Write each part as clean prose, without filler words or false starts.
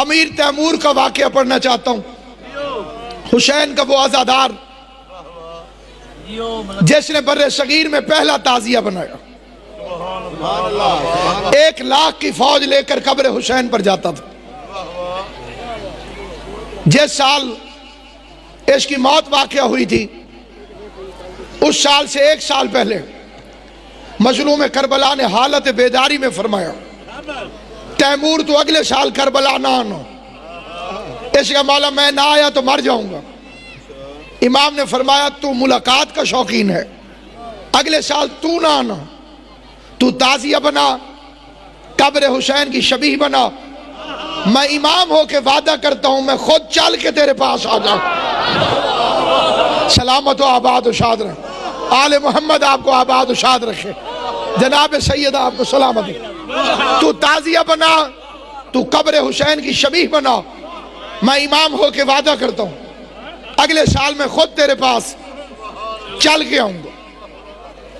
امیر Timur کا واقعہ پڑھنا چاہتا ہوں. حسین کا وہ عزادار جس نے بر صغیر میں پہلا تعزیہ بنایا، 1,00,000 کی فوج لے کر قبر حسین پر جاتا تھا. جس سال اس کی موت واقعہ ہوئی تھی اس سال سے 1 سال پہلے مظلوم کربلا نے حالت بیداری میں فرمایا تیمور تو اگلے سال کربلا نہ آنا. اس کا مولا میں نہ آیا تو مر جاؤں گا. امام نے فرمایا تو ملاقات کا شوقین ہے، اگلے سال تو نہ آنا، تو تعزیہ بنا، قبر حسین کی شبیہ بنا. میں امام ہو کے وعدہ کرتا ہوں میں خود چل کے تیرے پاس آ جاؤں. سلامت و آباد و شاد رہے. آل محمد آپ کو آباد و شاد رکھے. جناب سید آپ کو سلامت. تو تعزیہ بنا، تو قبر حسین کی شبیہ بنا. میں امام ہو کے وعدہ کرتا ہوں اگلے سال میں خود تیرے پاس چل کے آؤں گا.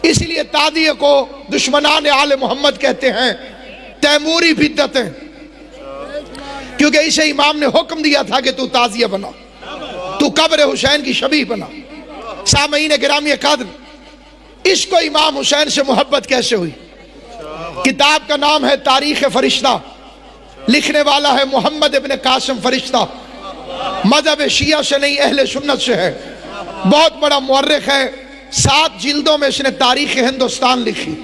اس لیے تعزیہ کو دشمنان آل محمد کہتے ہیں تیموری بدعتیں، کیونکہ اسے امام نے حکم دیا تھا کہ تو تعزیہ بنا، تو قبر حسین کی شبیہ بنا. سامعین گرامی قدر، اس کو امام حسین سے محبت کیسے ہوئی؟ کتاب کا نام ہے تاریخ فرشتہ، لکھنے والا ہے محمد ابن قاسم فرشتہ. مذہب شیعہ سے نہیں، اہل سنت سے ہے. بہت بڑا مورخ ہے. 7 جلدوں میں اس نے تاریخ ہندوستان لکھی.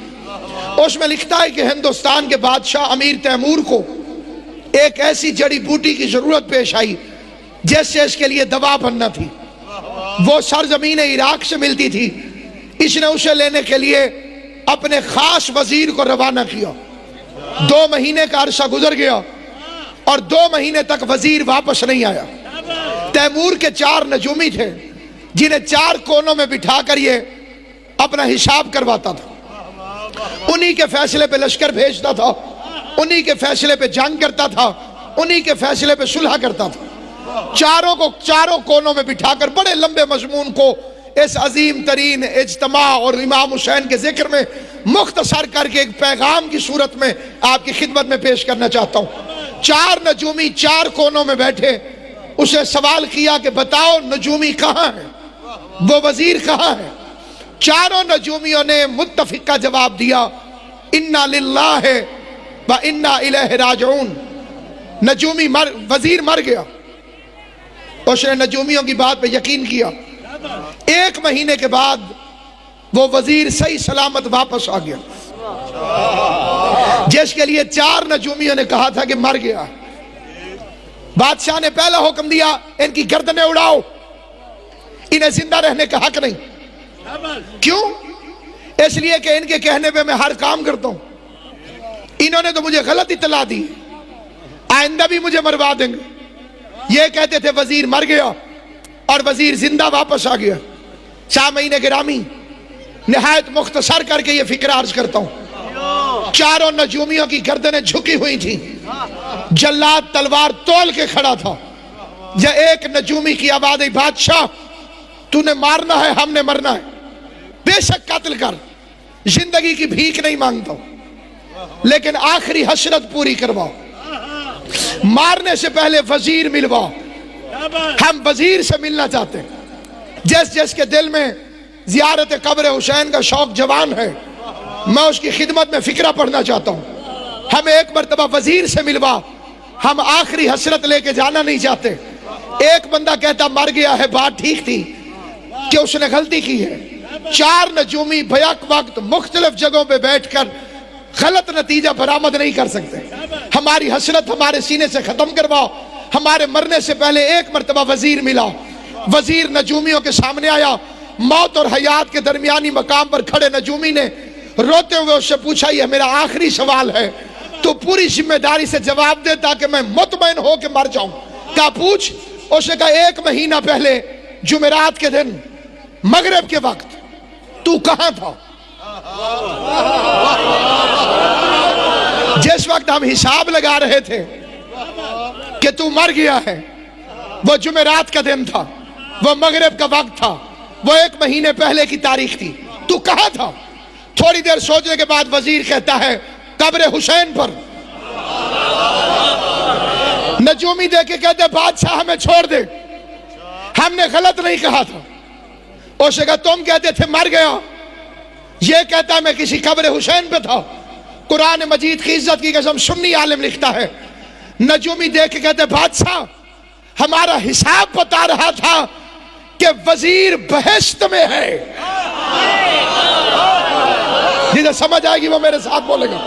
اس میں لکھتا ہے کہ ہندوستان کے بادشاہ امیر تیمور کو ایک ایسی جڑی بوٹی کی ضرورت پیش آئی جس سے اس کے لیے دوا بننا تھی. وہ سرزمین عراق سے ملتی تھی. اس نے اسے لینے کے لیے اپنے خاص وزیر کو روانہ کیا. 2 مہینے کا عرصہ گزر گیا اور 2 مہینے تک وزیر واپس نہیں آیا. تیمور کے 4 نجومی تھے جنہیں 4 کونوں میں بٹھا کر یہ اپنا حساب کرواتا تھا. انہی کے فیصلے پہ لشکر بھیجتا تھا، انہی کے فیصلے پہ جنگ کرتا تھا، انہی کے فیصلے پہ صلح کرتا تھا. چاروں کونوں میں بٹھا کر بڑے لمبے مضمون کو اس عظیم ترین اجتماع اور امام حسین کے ذکر میں مختصر کر کے ایک پیغام کی صورت میں آپ کی خدمت میں پیش کرنا چاہتا ہوں. 4 نجومی 4 کونوں میں بیٹھے اسے سوال کیا کہ بتاؤ نجومی کہاں ہے، وہ وزیر کہاں ہے؟ 4 نجومیوں نے متفقہ جواب دیا انا للہ و انا الیہ راجعون. وزیر مر گیا. اس نے نجومیوں کی بات پہ یقین کیا. 1 مہینے کے بعد وہ وزیر صحیح سلامت واپس آ گیا جس کے لیے 4 نجومیوں نے کہا تھا کہ مر گیا. بادشاہ نے پہلا حکم دیا ان کی گردنیں اڑاؤ، انہیں زندہ رہنے کا حق نہیں. کیوں؟ اس لیے کہ ان کے کہنے پہ میں ہر کام کرتا ہوں. انہوں نے تو مجھے غلط اطلاع دی، آئندہ بھی مجھے مروا دیں گے. یہ کہتے تھے وزیر مر گیا اور وزیر زندہ واپس آ گیا. سامعین گرامی، نہایت مختصر کر کے یہ فکر عرض کرتا ہوں. 4 نجومیوں کی گردنیں جھکی ہوئی تھیں. جلاد تلوار تول کے کھڑا تھا. جب ایک نجومی کی آواز آئی بادشاہ تو نے مارنا ہے، ہم نے مرنا ہے، بے شک قتل کر، زندگی کی بھیک نہیں مانگتا ہوں، لیکن آخری حسرت پوری کرواؤ. مارنے سے پہلے وزیر ملواؤ. ہم وزیر سے ملنا چاہتے ہیں. جس کے دل میں زیارت قبر حسین کا شوق جوان ہے، میں اس کی خدمت میں فکرہ پڑھنا چاہتا ہوں. ہمیں ایک مرتبہ وزیر سے ملوا. ہم آخری حسرت لے کے جانا نہیں چاہتے. ایک بندہ کہتا مر گیا ہے، بات ٹھیک تھی کہ اس نے غلطی کی ہے. 4 نجومی بیک وقت مختلف جگہوں پہ بیٹھ کر غلط نتیجہ برآمد نہیں کر سکتے. ہماری حسرت ہمارے سینے سے ختم کرواؤ. ہمارے مرنے سے پہلے ایک مرتبہ وزیر ملا. وزیر نجومیوں کے سامنے آیا. موت اور حیات کے درمیانی مقام پر کھڑے نجومی نے روتے ہوئے اس سے پوچھا یہ میرا آخری سوال ہے، تو پوری ذمہ داری سے جواب دے تاکہ میں مطمئن ہو کے مر جاؤں. کہا پوچھ. اس نے کہا 1 مہینہ پہلے جمعرات کے دن مغرب کے وقت تو کہاں تھا؟ جس وقت ہم حساب لگا رہے تھے کہ تو مر گیا ہے، وہ جمعرات کا دن تھا، وہ مغرب کا وقت تھا، وہ 1 مہینے پہلے کی تاریخ تھی. تو کہاں تھا؟ تھوڑی دیر سوچنے کے بعد وزیر کہتا ہے قبر حسین پر. نجومی دے کے کہتے بادشاہ ہمیں چھوڑ دے، ہم نے غلط نہیں کہا تھا۔ اس نے کہا تم کہتے تھے مر گیا، یہ کہتا میں کسی قبر حسین پہ تھا۔ قرآن مجید کی عزت کی قسم سنی عالم لکھتا ہے، نجومی دیکھ کے کہتے بادشاہ ہمارا حساب بتا رہا تھا کہ وزیر بہشت میں ہے۔ جسے سمجھ آئے گی وہ میرے ساتھ بولے گا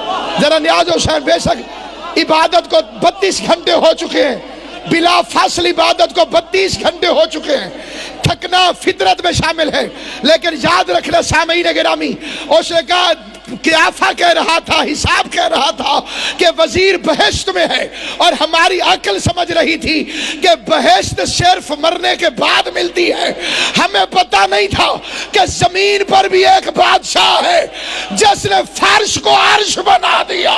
ذرا۔ نیاز حسین بے شک عبادت کو 32 گھنٹے ہو چکے ہیں، بلا فاصل عبادت کو 32 گھنٹے ہو چکے ہیں، تھکنا فطرت میں شامل ہے، لیکن یاد رکھنا سامعین گرامی، اس نے کہا قیافہ کہہ رہا تھا، حساب کہہ رہا تھا کہ وزیر بہشت میں ہے، اور ہماری عقل سمجھ رہی تھی کہ بہشت صرف مرنے کے بعد ملتی ہے۔ ہمیں پتہ نہیں تھا کہ زمین پر بھی ایک بادشاہ ہے جس نے فرش کو عرش بنا دیا۔